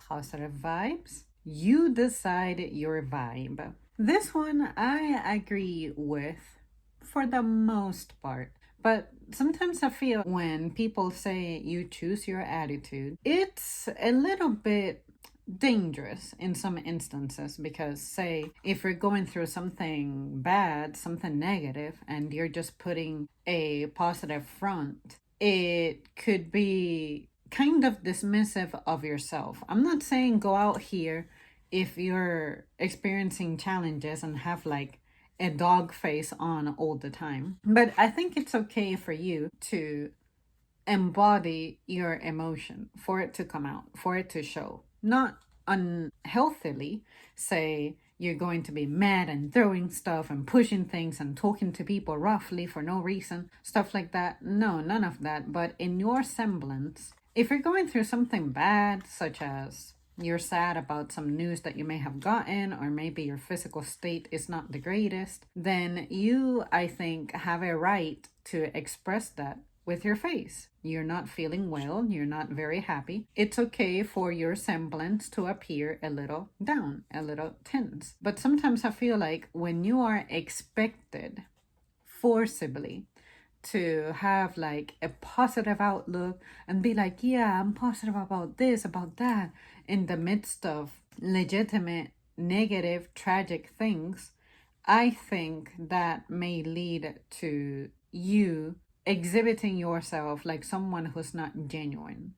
positive vibes. You decide your vibe. This one I agree with for the most part. But sometimes I feel when people say you choose your attitude, it's a little bit dangerous in some instances because, say, if you're going through something bad, something negative, and you're just putting a positive front, it could be kind of dismissive of yourself. I'm not saying go out here if you're experiencing challenges and have like a dog face on all the time. But I think it's okay for you to embody your emotion, for it to come out, for it to show. Not unhealthily, say you're going to be mad and throwing stuff and pushing things and talking to people roughly for no reason, stuff like that. No, none of that. But in your semblance, if you're going through something bad, such as you're sad about some news that you may have gotten, or maybe your physical state is not the greatest, then you, I think, have a right to express that with your face. You're not feeling well, you're not very happy. It's okay for your semblance to appear a little down, a little tense. But sometimes I feel like when you are expected forcibly to have like a positive outlook and be like, yeah, I'm positive about this, about that, in the midst of legitimate, negative, tragic things, I think that may lead to you exhibiting yourself like someone who's not genuine,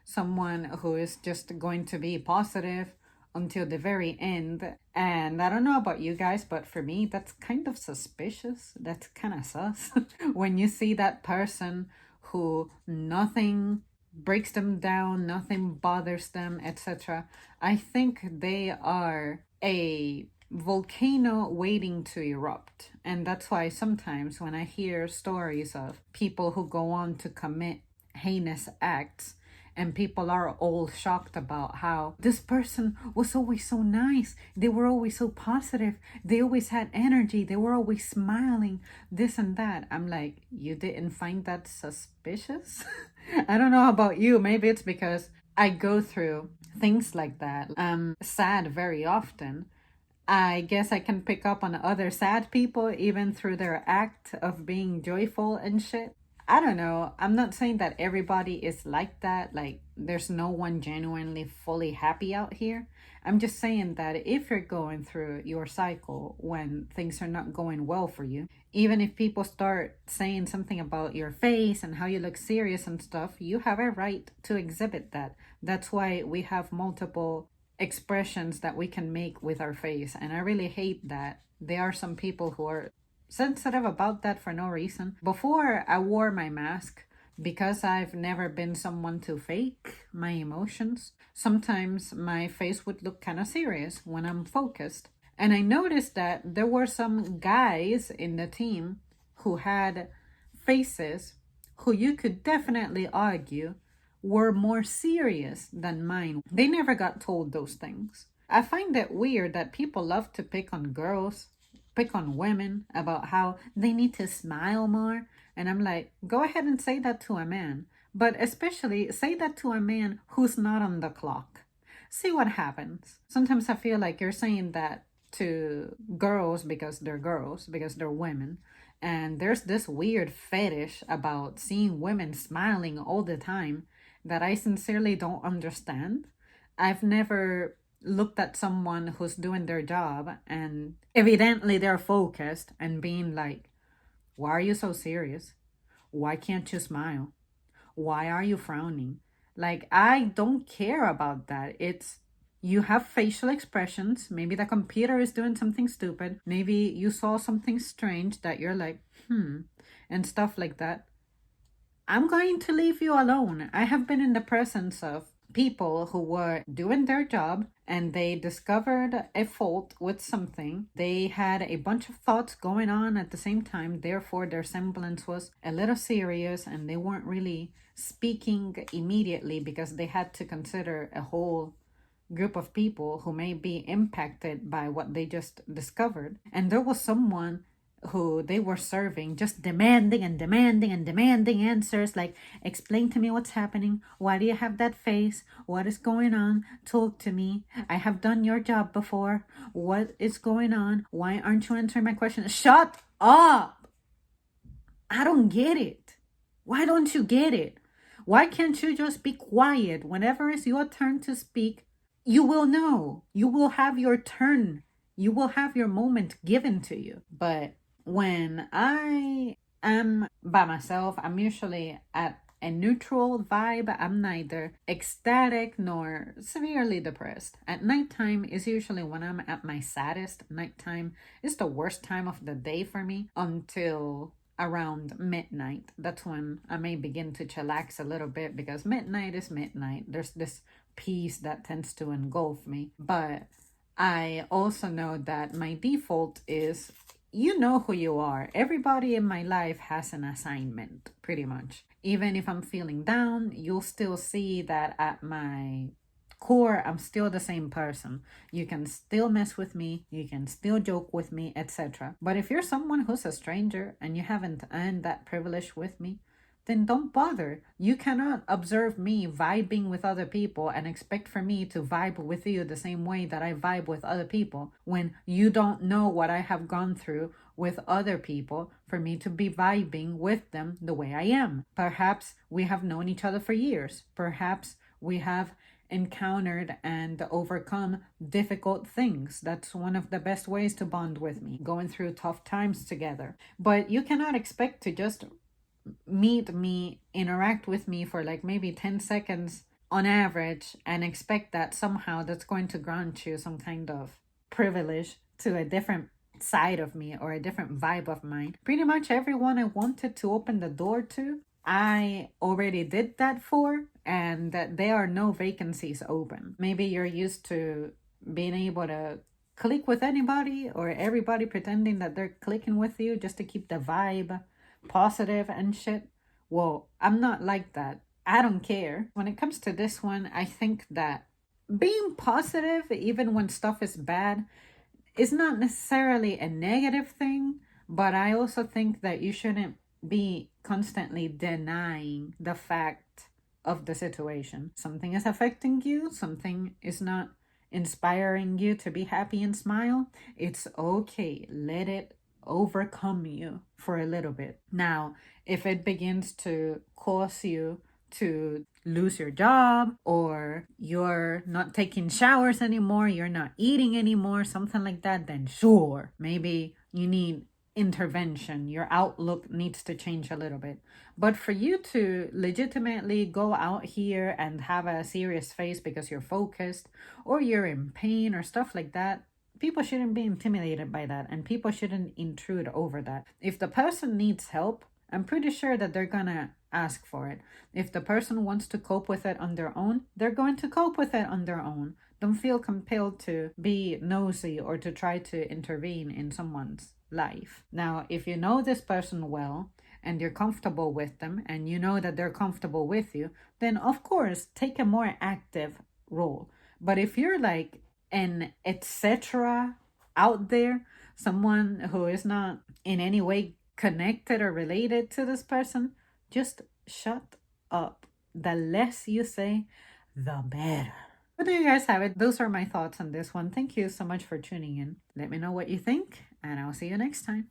someone who is just going to be positive until the very end. And I don't know about you guys, but for me, that's kind of suspicious. That's kind of sus. When you see that person who nothing breaks them down, nothing bothers them, etc., I think they are a volcano waiting to erupt. And that's why sometimes when I hear stories of people who go on to commit heinous acts, and people are all shocked about how this person was always so nice, they were always so positive, they always had energy, they were always smiling, this and that, I'm like, you didn't find that suspicious? I don't know about you, maybe it's because I go through things like that. I'm sad very often. I guess I can pick up on other sad people even through their act of being joyful and shit. I don't know. I'm not saying that everybody is like that. Like, there's no one genuinely fully happy out here. I'm just saying that if you're going through your cycle when things are not going well for you, even if people start saying something about your face and how you look serious and stuff, you have a right to exhibit that. That's why we have multiple expressions that we can make with our face. And I really hate that there are some people who are sensitive about that for no reason. Before I wore my mask, because I've never been someone to fake my emotions, sometimes my face would look kind of serious when I'm focused. And I noticed that there were some guys in the team who had faces who you could definitely argue were more serious than mine. They never got told those things. I find it weird that people love to pick on girls, pick on women about how they need to smile more. And I'm like, go ahead and say that to a man. But especially say that to a man who's not on the clock. See what happens. Sometimes I feel like you're saying that to girls, because they're women. And there's this weird fetish about seeing women smiling all the time that I sincerely don't understand. I've never looked at someone who's doing their job and evidently they're focused and being like, why are you so serious? Why can't you smile? Why are you frowning? Like, I don't care about that. It's, you have facial expressions. Maybe the computer is doing something stupid. Maybe you saw something strange that you're like, and stuff like that. I'm going to leave you alone. I have been in the presence of people who were doing their job and they discovered a fault with something. They had a bunch of thoughts going on at the same time. Therefore, their semblance was a little serious and they weren't really speaking immediately because they had to consider a whole group of people who may be impacted by what they just discovered. And there was someone who they were serving, just demanding and demanding and demanding answers, like, explain to me what's happening. Why do you have that face? What is going on? Talk to me. I have done your job before. What is going on? Why aren't you answering my question? Shut up. I don't get it. Why don't you get it? Why can't you just be quiet? Whenever it's your turn to speak, you will know. You will have your turn. You will have your moment given to you. But when I am by myself, I'm usually at a neutral vibe. I'm neither ecstatic nor severely depressed. At nighttime is usually when I'm at my saddest. Nighttime is the worst time of the day for me until around midnight. That's when I may begin to chillax a little bit, because midnight is midnight. There's this peace that tends to engulf me. But I also know that my default is, you know who you are. Everybody in my life has an assignment, pretty much. Even if I'm feeling down, you'll still see that at my core, I'm still the same person. You can still mess with me, you can still joke with me, etc. But if you're someone who's a stranger and you haven't earned that privilege with me, then don't bother. You cannot observe me vibing with other people and expect for me to vibe with you the same way that I vibe with other people, when you don't know what I have gone through with other people for me to be vibing with them the way I am. Perhaps we have known each other for years. Perhaps we have encountered and overcome difficult things. That's one of the best ways to bond with me, going through tough times together. But you cannot expect to just meet me, interact with me for like maybe 10 seconds on average, and expect that somehow that's going to grant you some kind of privilege to a different side of me or a different vibe of mine. Pretty much everyone I wanted to open the door to, I already did that for, and that there are no vacancies open. Maybe you're used to being able to click with anybody, or everybody pretending that they're clicking with you just to keep the vibe positive and shit. Well, I'm not like that. I don't care. When it comes to this one, I think that being positive, even when stuff is bad, is not necessarily a negative thing, but I also think that you shouldn't be constantly denying the fact of the situation. Something is affecting you, something is not inspiring you to be happy and smile. It's okay. Let it overcome you for a little bit. Now, if it begins to cause you to lose your job, or you're not taking showers anymore, you're not eating anymore, something like that, then sure, maybe you need intervention. Your outlook needs to change a little bit. But for you to legitimately go out here and have a serious face because you're focused or you're in pain or stuff like that, people shouldn't be intimidated by that, and people shouldn't intrude over that. If the person needs help, I'm pretty sure that they're gonna ask for it. If the person wants to cope with it on their own, they're going to cope with it on their own. Don't feel compelled to be nosy or to try to intervene in someone's life. Now, if you know this person well and you're comfortable with them and you know that they're comfortable with you, then of course take a more active role. But if you're like an etc. out there, someone who is not in any way connected or related to this person, just shut up. The less you say, the better. But there you guys have it. Those are my thoughts on this one. Thank you so much for tuning in. Let me know what you think, and I'll see you next time.